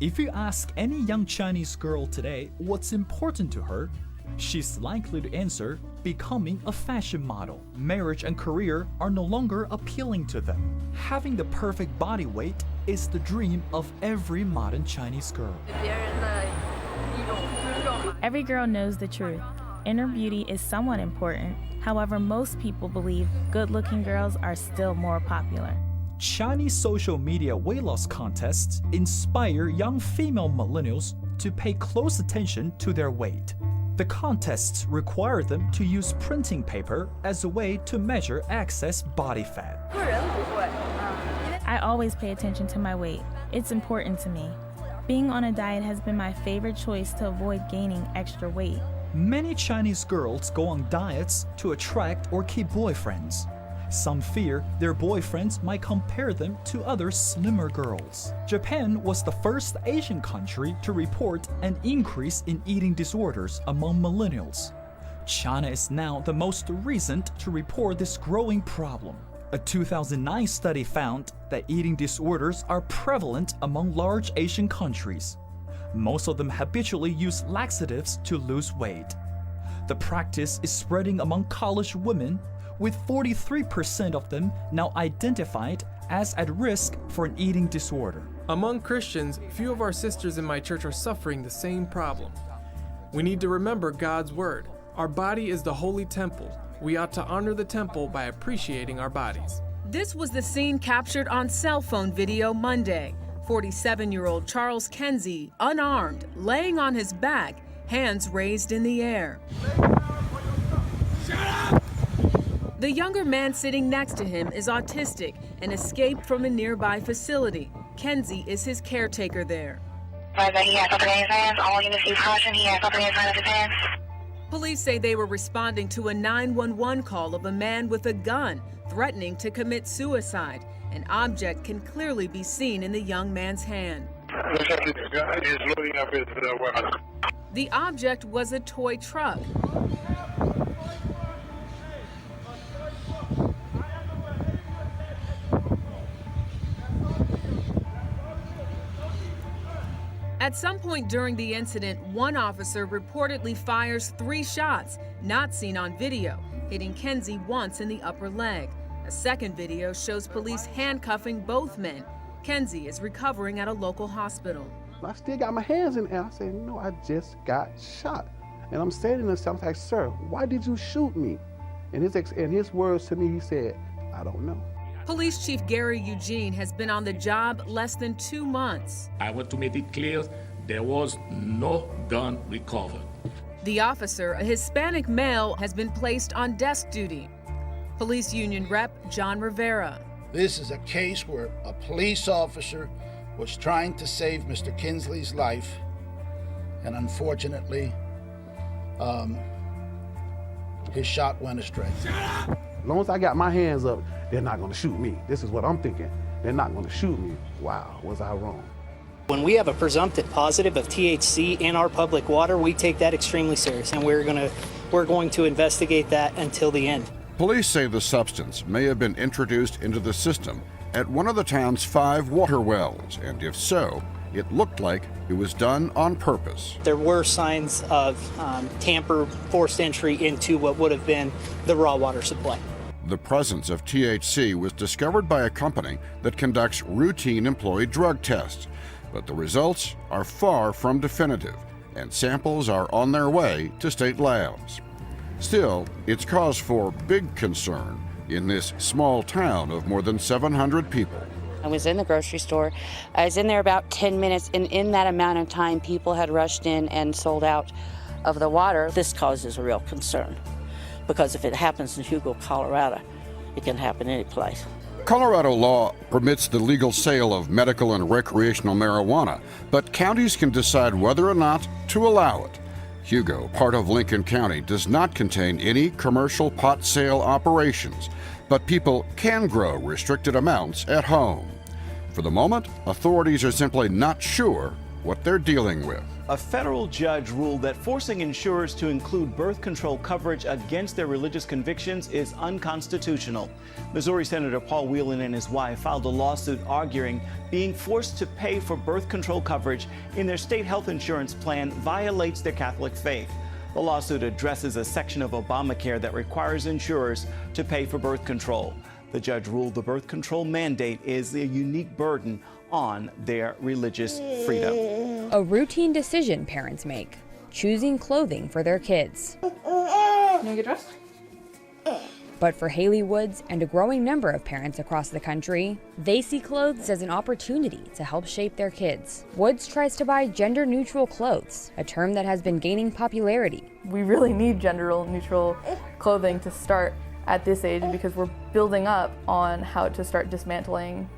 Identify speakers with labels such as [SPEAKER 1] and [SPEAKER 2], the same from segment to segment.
[SPEAKER 1] If you ask any young Chinese girl today what's important to her, she's likely to answer becoming a fashion model. Marriage and career are no longer appealing to them. Having the perfect body weight is the dream of every modern Chinese girl.
[SPEAKER 2] Every girl knows the truth. Inner beauty is somewhat important. However, most people believe good-looking girls are still more popular.
[SPEAKER 1] Chinese social media weight loss contests inspire young female millennials to pay close attention to their weight. The contests require them to use printing paper as a way to measure excess body fat.
[SPEAKER 2] I always pay attention to my weight. It's important to me. Being on a diet has been my favorite choice to avoid gaining extra weight.
[SPEAKER 1] Many Chinese girls go on diets to attract or keep boyfriends. Some fear their boyfriends might compare them to other slimmer girls. Japan was the first Asian country to report an increase in eating disorders among millennials. China is now the most recent to report this growing problem. A 2009 study found that eating disorders are prevalent among large Asian countries. Most of them habitually use laxatives to lose weight. The practice is spreading among college women, with 43% of them now identified as at risk for an eating disorder.
[SPEAKER 3] Among Christians, few of our sisters in my church are suffering the same problem. We need to remember God's word. Our body is the holy temple. We ought to honor the temple by appreciating our bodies.
[SPEAKER 4] This was the scene captured on cell phone video Monday. 47-year-old Charles Kenzie, unarmed, laying on his back, hands raised in the air.
[SPEAKER 5] Shut up!
[SPEAKER 4] The younger man sitting next to him is autistic and escaped from a nearby facility. Kenzie is his caretaker there.
[SPEAKER 6] He has something in his hands. All units use caution. He has something inside of his hands.
[SPEAKER 4] Police say they were responding to a 911 call of a man with a gun threatening to commit suicide. An object can clearly be seen in the young man's hand.
[SPEAKER 5] The guy is loading up his weapon.
[SPEAKER 4] The object was a toy truck. At some point during the incident, one officer reportedly fires 3 shots, not seen on video, hitting Kenzie once in the upper leg. A second video shows police handcuffing both men. Kenzie is recovering at a local hospital.
[SPEAKER 7] I still got my hands in the air. I said, no, I just got shot. And I'm standing there, I'm like, sir, why did you shoot me? And his words to me, he said, I don't know.
[SPEAKER 4] Police Chief Gary Eugene has been on the job less than 2 months.
[SPEAKER 8] I want to make it clear, there was no gun recovered.
[SPEAKER 4] The officer, a Hispanic male, has been placed on desk duty. Police Union Rep John Rivera.
[SPEAKER 9] This is a case where a police officer was trying to save Mr. Kinsley's life, and unfortunately, his shot went astray.
[SPEAKER 7] As long as I got my hands up, they're not going to shoot me. This is what I'm thinking. They're not going to shoot me. Wow, was I wrong?
[SPEAKER 10] When we have a presumptive positive of THC in our public water, we take that extremely serious, and we're going to investigate that until the end.
[SPEAKER 11] Police say the substance may have been introduced into the system at one of the town's 5 water wells, and if so, it looked like it was done on purpose.
[SPEAKER 10] There were signs of tamper, forced entry into what would have been the raw water supply.
[SPEAKER 11] The presence of THC was discovered by a company that conducts routine employee drug tests, but the results are far from definitive, and samples are on their way to state labs. Still, it's cause for big concern in this small town of more than 700 people.
[SPEAKER 12] I was in the grocery store. I was in there about 10 minutes, and in that amount of time, people had rushed in and sold out of the water. This causes a real concern, because if it happens in Hugo, Colorado, it can happen any place.
[SPEAKER 11] Colorado law permits the legal sale of medical and recreational marijuana, but counties can decide whether or not to allow it. Hugo, part of Lincoln County, does not contain any commercial pot sale operations, but people can grow restricted amounts at home. For the moment, authorities are simply not sure what they're dealing with.
[SPEAKER 13] A federal judge ruled that forcing insurers to include birth control coverage against their religious convictions is unconstitutional. Missouri Senator Paul Whelan and his wife filed a lawsuit arguing being forced to pay for birth control coverage in their state health insurance plan violates their Catholic faith. The lawsuit addresses a section of Obamacare that requires insurers to pay for birth control. The judge ruled the birth control mandate is a unique burden on their religious freedom.
[SPEAKER 14] A routine decision parents make, choosing clothing for their kids.
[SPEAKER 15] You want to get dressed?
[SPEAKER 14] But for Haley Woods and a growing number of parents across the country, they see clothes as an opportunity to help shape their kids. Woods tries to buy gender-neutral clothes, a term that has been gaining popularity.
[SPEAKER 15] We really need gender-neutral clothing to start at this age because we're building up on how to start dismantling,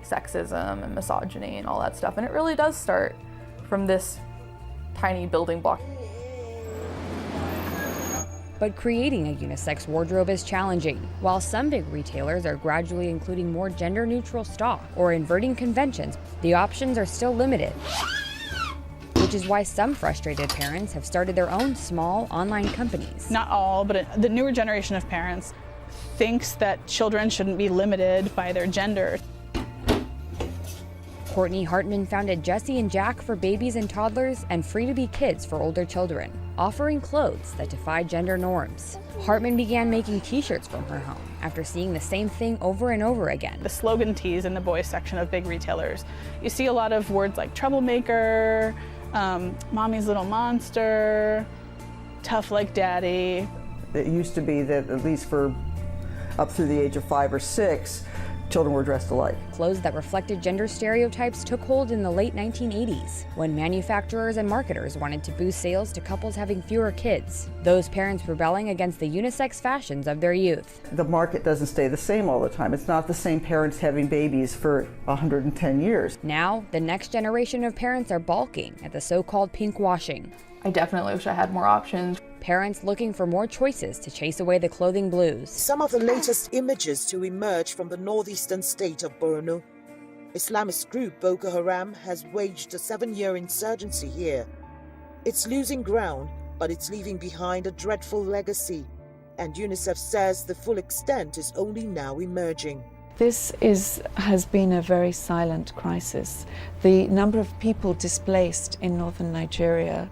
[SPEAKER 15] sexism and misogyny and all that stuff. And it really does start from this tiny building block.
[SPEAKER 14] But creating a unisex wardrobe is challenging. While some big retailers are gradually including more gender-neutral stock or inverting conventions, the options are still limited. Which is why some frustrated parents have started their own small online companies.
[SPEAKER 16] Not all, but the newer generation of parents thinks that children shouldn't be limited by their gender.
[SPEAKER 14] Courtney Hartman founded Jessie and Jack for babies and toddlers and Free to Be Kids for older children, offering clothes that defy gender norms. Hartman began making t-shirts from her home after seeing the same thing over and over again.
[SPEAKER 16] The slogan tees in the boys section of big retailers, you see a lot of words like troublemaker, mommy's little monster, tough like daddy.
[SPEAKER 17] It used to be that at least for up through the age of 5 or 6, children were dressed alike.
[SPEAKER 14] Clothes that reflected gender stereotypes took hold in the late 1980s, when manufacturers and marketers wanted to boost sales to couples having fewer kids, those parents rebelling against the unisex fashions of their youth.
[SPEAKER 17] The market doesn't stay the same all the time. It's not the same parents having babies for 110 years.
[SPEAKER 14] Now, the next generation of parents are balking at the so-called pink washing.
[SPEAKER 15] I definitely wish I had more options.
[SPEAKER 14] Parents looking for more choices to chase away the clothing blues.
[SPEAKER 18] Some of the latest images to emerge from the northeastern state of Borno. Islamist group Boko Haram has waged a 7-year insurgency here. It's losing ground, but it's leaving behind a dreadful legacy. And UNICEF says the full extent is only now emerging.
[SPEAKER 19] This has been a very silent crisis. The number of people displaced in northern Nigeria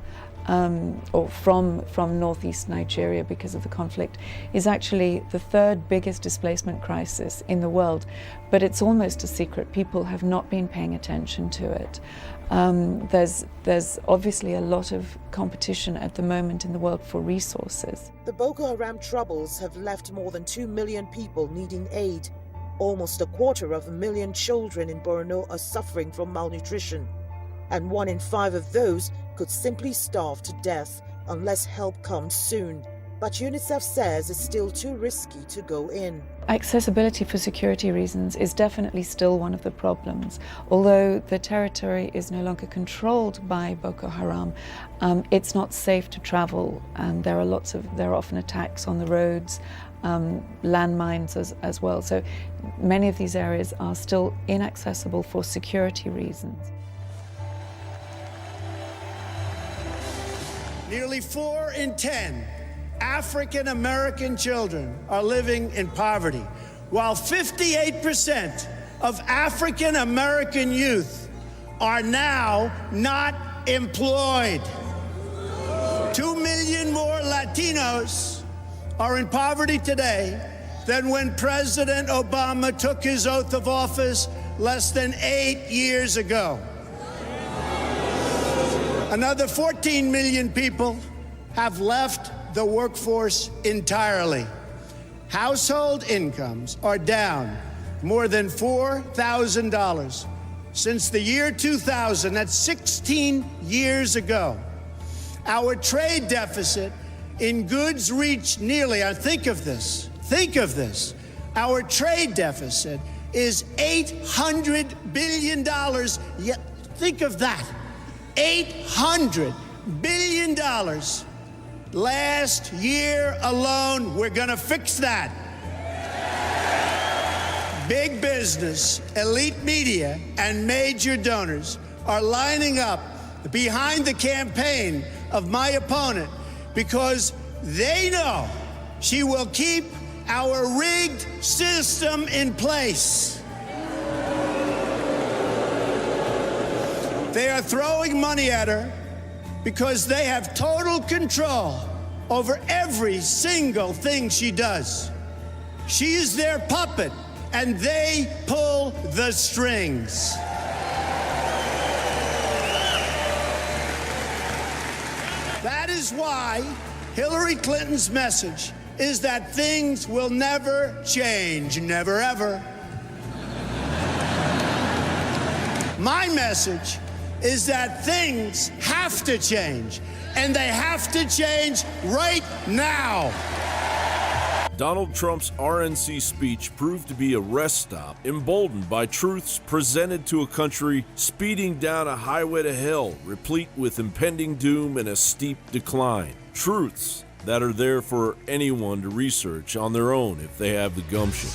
[SPEAKER 19] or from northeast Nigeria because of the conflict is actually the 3rd biggest displacement crisis in the world, but it's almost a secret. People have not been paying attention to it. There's obviously a lot of competition at the moment in the world for resources.
[SPEAKER 18] The Boko Haram troubles have left more than 2 million people needing aid. Almost 250,000 children in Borno are suffering from malnutrition, and 1 in 5 of those could simply starve to death unless help comes soon. But UNICEF says it's still too risky to go in.
[SPEAKER 19] Accessibility for security reasons is definitely still one of the problems. Although the territory is no longer controlled by Boko Haram, it's not safe to travel, and there are often attacks on the roads, landmines as well. So many of these areas are still inaccessible for security reasons.
[SPEAKER 20] Nearly 4 in 10 African American children are living in poverty, while 58% of African American youth are now not employed. 2 million more Latinos are in poverty today than when President Obama took his oath of office less than 8 years ago. Another 14 million people have left the workforce entirely. Household incomes are down more than $4,000 since the year 2000. That's 16 years ago. Our trade deficit in goods reached nearly, think of this, our trade deficit is $800 billion, yet think of that. $800 billion. Last year alone, we're gonna fix that. Big business, elite media, and major donors are lining up behind the campaign of my opponent because they know she will keep our rigged system in place. They are throwing money at her because they have total control over every single thing she does. She is their puppet, and they pull the strings. That is why Hillary Clinton's message is that things will never change, never ever. My message is that things have to change, and they have to change right now.
[SPEAKER 21] Donald Trump's RNC speech proved to be a rest stop, emboldened by truths presented to a country speeding down a highway to hell, replete with impending doom and a steep decline. Truths that are there for anyone to research on their own if they have the gumption.